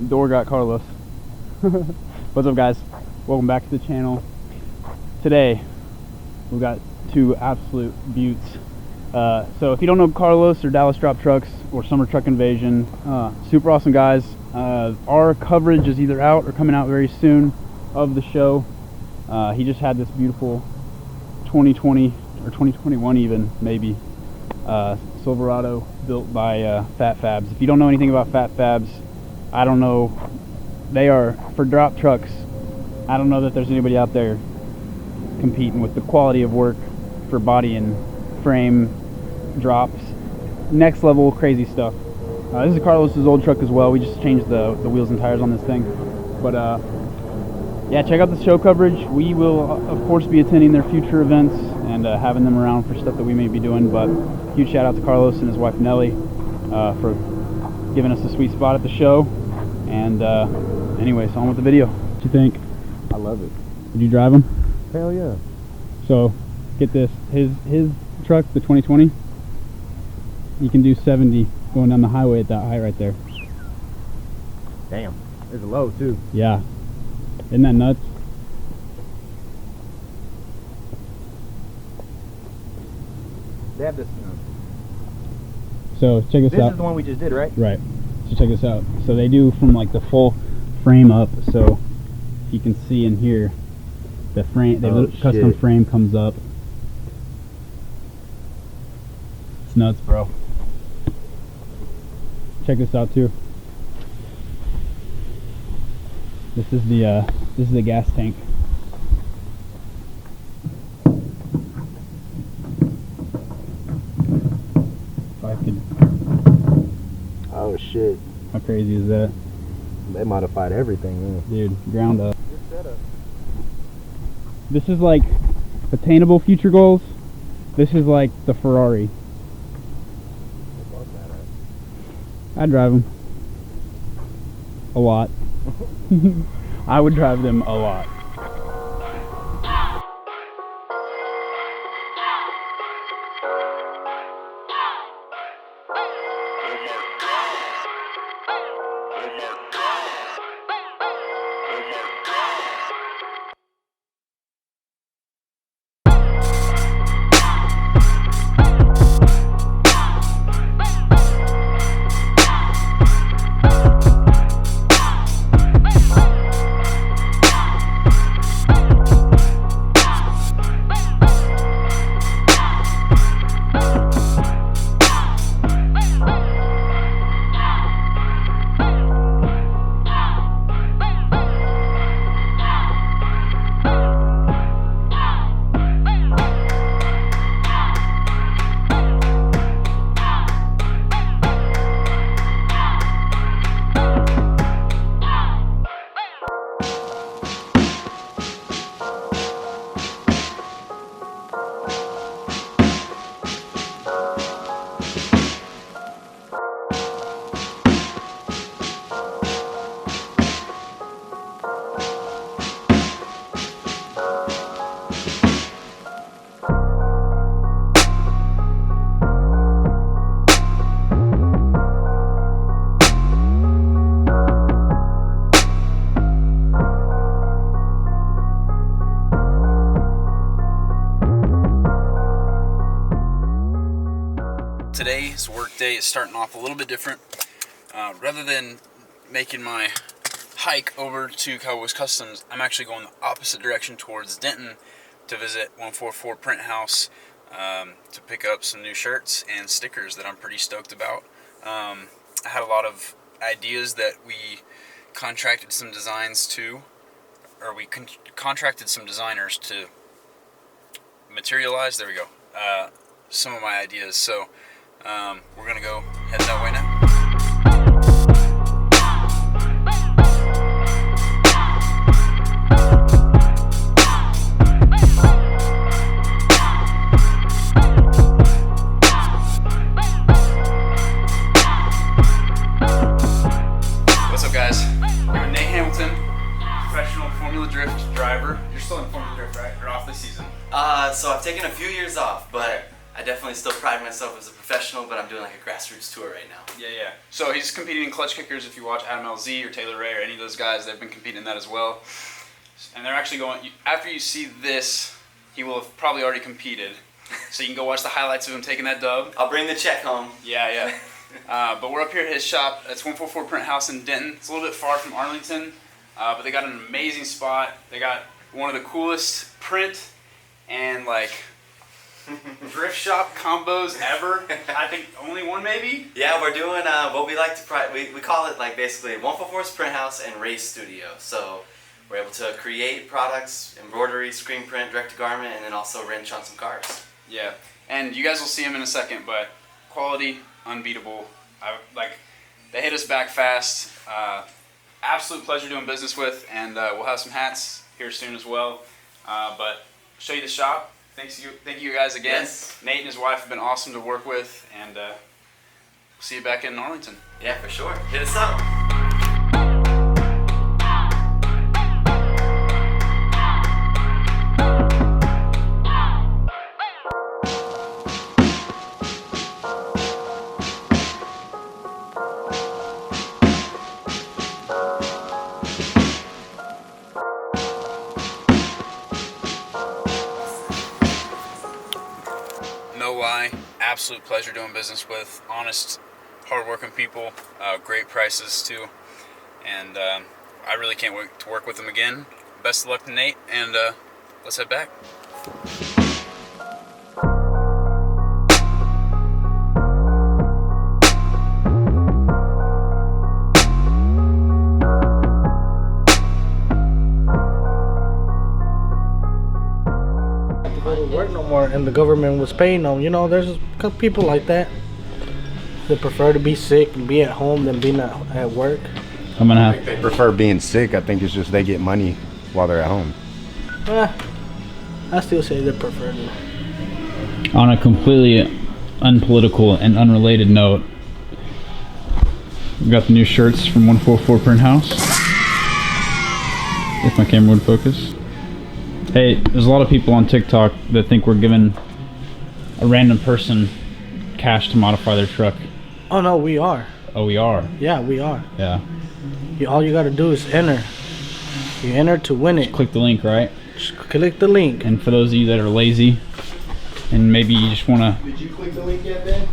Door got Carlos. What's up, guys? Welcome back to the channel. Today we got two absolute buttes. So if you don't know Carlos or Dallas Drop Trucks or Summer Truck Invasion, super awesome guys. Our coverage is either out or coming out very soon of the show. He just had this beautiful 2020 or 2021 even maybe Silverado built by Phat Phabz. If you don't know anything about Phat Phabz, I don't know. They are for drop trucks. I don't know that there's anybody out there competing with the quality of work for body and frame drops. Next level crazy stuff. This is Carlos's old truck as well. We just changed the wheels and tires on this thing. But yeah, check out the show coverage. We will of course be attending their future events and having them around for stuff that we may be doing. But huge shout out to Carlos and his wife Nelly for giving us a sweet spot at the show. And anyway, so on with the video. What you think? I love it. Did you drive him? Hell yeah. So get this, his truck, the 2020, you can do 70 going down the highway at that height right there. Damn. It's low too. Yeah. Isn't that nuts? They have this. So check this out. This is the one we just did, right? Right. So check this out. So they do from like the full frame up. So you can see in here, the frame, the custom frame comes up. It's nuts, bro. Check this out too. This is the gas tank. If I could. Oh shit. How crazy is that? They modified everything, yeah. Dude, ground up. Good setup. This is like attainable future goals. This is like the Ferrari. I'd drive them a lot. I would drive them a lot. Today's work day is starting off a little bit different. Rather than making my hike over to Cowboys Customs, I'm actually going the opposite direction towards Denton to visit 144 Print House to pick up some new shirts and stickers that I'm pretty stoked about. I had a lot of ideas that we contracted some designs to, or we contracted some designers to materialize. There we go. Some of my ideas. So we're gonna go head that way now. What's up, guys? I'm with Nate Hamilton, professional Formula Drift driver. You're still in Formula Drift, right? Or off this season? So I've taken a few years off, but I definitely still pride myself as a professional, but I'm doing like a grassroots tour right now. Yeah. So he's competing in clutch kickers. If you watch Adam LZ or Taylor Ray or any of those guys, they've been competing in that as well. And they're actually going, after you see this, he will have probably already competed. So you can go watch the highlights of him taking that dub. I'll bring the check home. Yeah. But we're up here at his shop. It's 144 Print House in Denton. It's a little bit far from Arlington, but they got an amazing spot. They got one of the coolest print and like thrift shop combos ever. I think only one maybe. Yeah, we're doing what we like to we call it like basically 144's Print House and Race Studio. So we're able to create products, embroidery, screen print, direct to garment, and then also wrench on some cars. Yeah, and you guys will see them in a second, but quality unbeatable. They hit us back fast. Absolute pleasure doing business with, and we'll have some hats here soon as well. But show you the shop. Thank you guys again. Yes. Nate and his wife have been awesome to work with, and we'll see you back in Arlington. Yeah, for sure. Hit us up. No lie, absolute pleasure doing business with. Honest, hard-working people, great prices too, and I really can't wait to work with them again. Best of luck to Nate, and let's head back. Go to work no more, and the government was paying them. You know, there's a couple people like that. They prefer to be sick and be at home than being at work. I'm gonna I think they prefer being sick. I think it's just they get money while they're at home. I still say they prefer to. On a completely unpolitical and unrelated note, we got the new shirts from 144 Print House. If my camera would focus. Hey, there's a lot of people on TikTok that think we're giving a random person cash to modify their truck. Oh no, we are. Oh, we are? Yeah, we are. Yeah. All you gotta do is enter. You enter to win it. Click the link, right? Just click the link. And for those of you that are lazy, and maybe you just wanna... Did you click the link yet, Ben?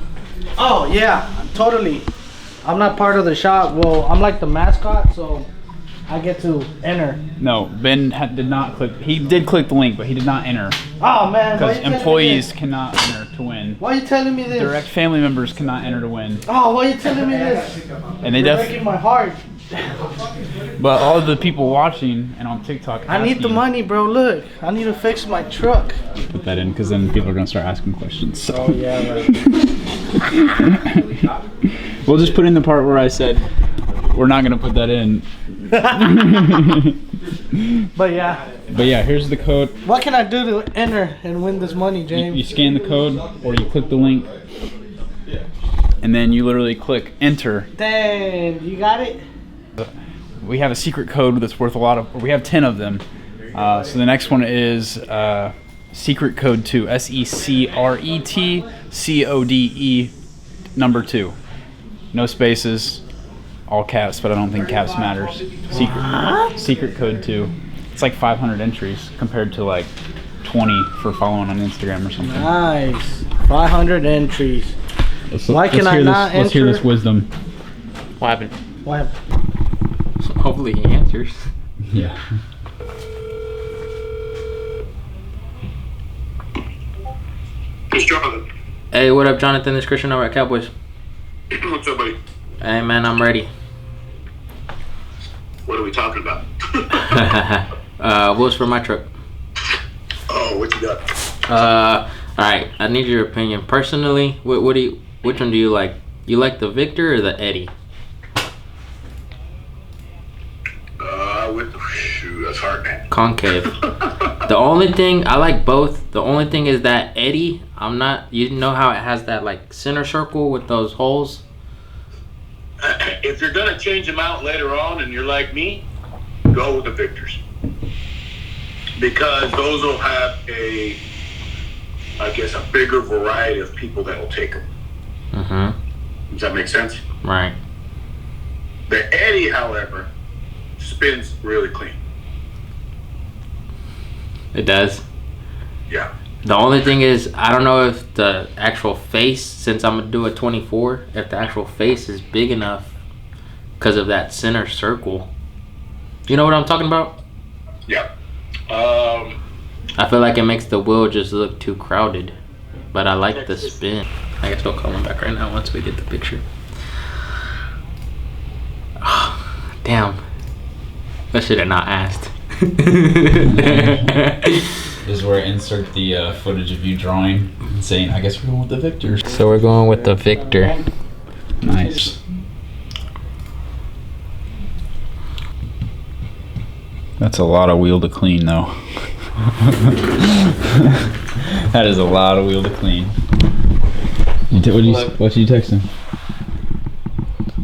Oh yeah, totally. I'm not part of the shop. Well, I'm like the mascot, so I get to enter. No, Ben did not click. He did click the link, but he did not enter. Oh man, Because employees cannot enter to win. Why are you telling me this? Direct family members cannot enter to win. Oh, why are you telling me this? And they You're breaking my heart. But all of the people watching and on TikTok, I need the money, bro. Look, I need to fix my truck. Put that in, because then people are gonna start asking questions. So. Oh yeah, right. We'll just put in the part where I said we're not gonna put that in. But yeah. But yeah, here's the code. What can I do to enter and win this money, James? You scan the code, or you click the link, and then you literally click enter. Dang, you got it? We have a secret code that's worth a lot of. We have 10 of them. So the next one is secret code 2. SECRETCODE number 2. No spaces, all caps, but I don't think caps matters. Secret code 2. It's like 500 entries compared to like 20 for following on Instagram or something. Nice. 500 entries. Why can I not enter? Let's hear this wisdom. What happened? What happened? Hopefully he answers. Yeah. It's Jonathan. Hey, what up, Jonathan? This is Christian over at Cowboys. What's up, buddy? Hey, man, I'm ready. What are we talking about? Wheels for my truck. Oh, what you got? All right. I need your opinion. Personally, which one do you like? You like the Victor or the Eddie? Shoot, that's hard, man. Concave. The only thing I like both. The only thing is that Eddie. I'm not. You know how it has that like center circle with those holes. If you're gonna change them out later on, and you're like me, go with the Victors, because those will have a I guess, a bigger variety of people that will take them. Mm-hmm. Does that make sense? Right. The Eddie, however, spins really clean. It does. Yeah. The only thing is, I don't know if the actual face, since I'm gonna do a 24, if the actual face is big enough because of that center circle. You know what I'm talking about? Yeah. I feel like it makes the wheel just look too crowded, but I like the spin. I guess we'll call him back right now once we get the picture. Oh, damn. I should have not asked. This is where I insert the footage of you drawing and saying, I guess we're going with the Victor. So we're going with the Victor. Nice. That's a lot of wheel to clean, though. That is a lot of wheel to clean. What you texting?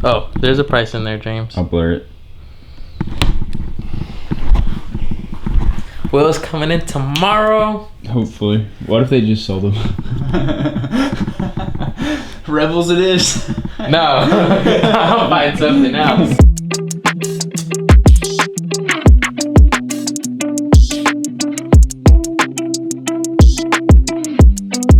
Oh, there's a price in there, James. I'll blur it. Wheels coming in tomorrow. Hopefully. What if they just sold them? Rebels it is. No, I'll find something else.